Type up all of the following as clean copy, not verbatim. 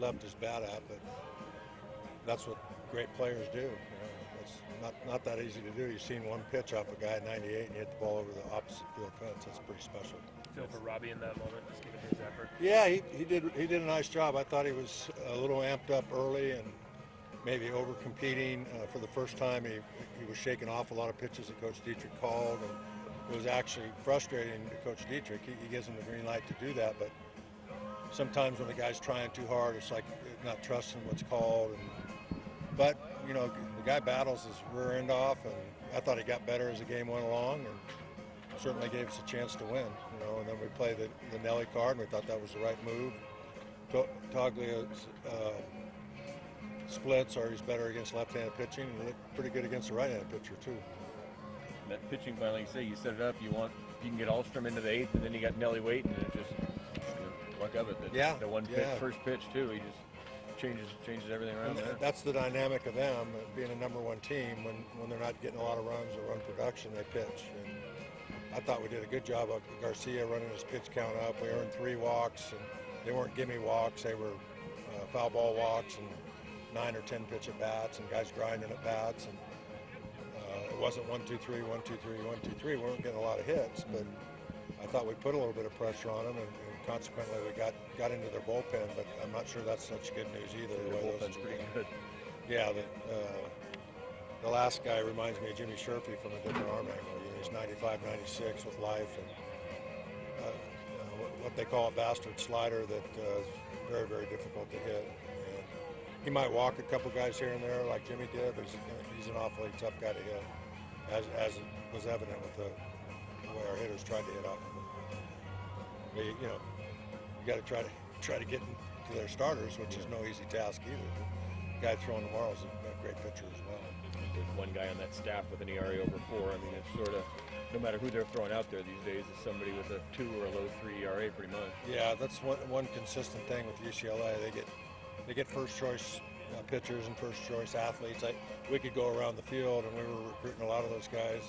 left is bad at, but that's what great players do. It's not that easy to do. You've seen one pitch off a guy at 98 and you hit the ball over the opposite field fence. That's pretty special. Feel for Robbie in that moment, just given his effort. Yeah, he did a nice job. I thought he was a little amped up early and maybe over competing. For the first time, he was shaking off a lot of pitches that Coach Dietrich called, and it was actually frustrating to Coach Dietrich. He gives him the green light to do that, but sometimes when the guy's trying too hard, it's like not trusting what's called. But the guy battles his rear end off, and I thought he got better as the game went along, and certainly gave us a chance to win. And then we played the Nelly card, and we thought that was the right move. Toglia splits, or he's better against left-handed pitching, and looked pretty good against the right-handed pitcher too. That pitching plan, like you say, you set it up. You can get Alstrom into the 8th, and then you got Nelly waiting, and it just luck of it. The one pitch, first pitch too. He just changes everything around there. That's the dynamic of them being a number one team. When they're not getting a lot of runs or run production, they pitch. And I thought we did a good job of Garcia running his pitch count up. We earned 3 walks, and they weren't gimme walks. They were foul ball walks and 9 or 10 pitch at bats, and guys grinding at bats. And it wasn't 1, 2, 3, 1, 2, 3, 1, 2, 3. We weren't getting a lot of hits, but I thought we put a little bit of pressure on them, and consequently we got into their bullpen. But I'm not sure that's such good news either. The bullpen's pretty good. Yeah, the last guy reminds me of Jimmy Sherfy from a different arm angle. He's 95, 96 with life, and what they call a bastard slider that is very, very difficult to hit. And he might walk a couple guys here and there like Jimmy did, but he's an awfully tough guy to hit, as was evident with the way our hitters tried to hit off of him. You got to try to get to their starters, which is no easy task either. The guy throwing tomorrow is a great pitcher as well. There's one guy on that staff with an ERA over 4. I mean, it's sort of, no matter who they're throwing out there these days, is somebody with a 2 or a low 3 ERA pretty much. Yeah, that's one consistent thing with UCLA. They get first choice pitchers and first choice athletes. We could go around the field, and we were recruiting a lot of those guys,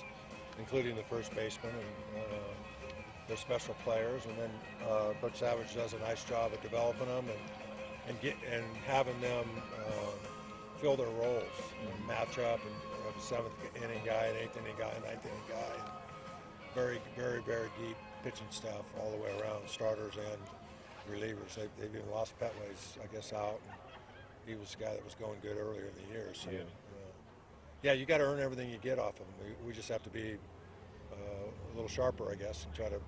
including the first baseman, and they're special players. And then Coach Savage does a nice job at developing them and having them fill their roles, match up, and have a 7th inning guy, an 8th inning guy, a 9th inning guy. And very, very, very deep pitching staff all the way around, starters and relievers. They've even lost Petway's, I guess, out. He was the guy that was going good earlier in the year. So, you got to earn everything you get off of them. We just have to be a little sharper, I guess, and try to,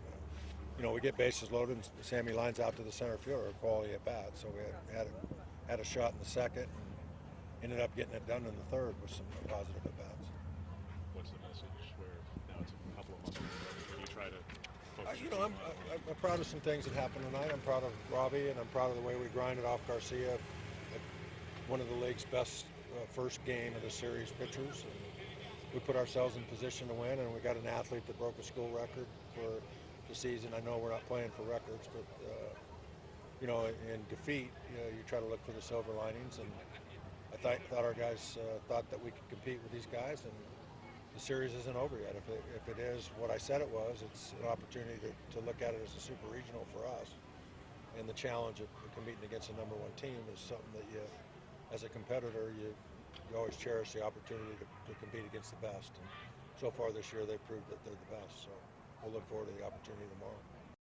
we get bases loaded, and Sammy lines out to the center fielder, quality at bat. So we had a shot in the second, and ended up getting it done in the third with some positive at bats. What's the message where now it's a couple of months when you try to focus? I'm proud of some things that happened tonight. I'm proud of Robbie, and I'm proud of the way we grinded off Garcia, one of the league's best first game of the series pitchers. And we put ourselves in position to win, and we got an athlete that broke a school record for the season. I know we're not playing for records, but in defeat, you try to look for the silver linings. And I thought our guys thought that we could compete with these guys, and the series isn't over yet. If it is what I said it was, it's an opportunity to look at it as a super regional for us. And the challenge of competing against a number one team is something that as a competitor, you always cherish the opportunity to compete against the best. And so far this year, they've proved that they're the best. So we'll look forward to the opportunity tomorrow.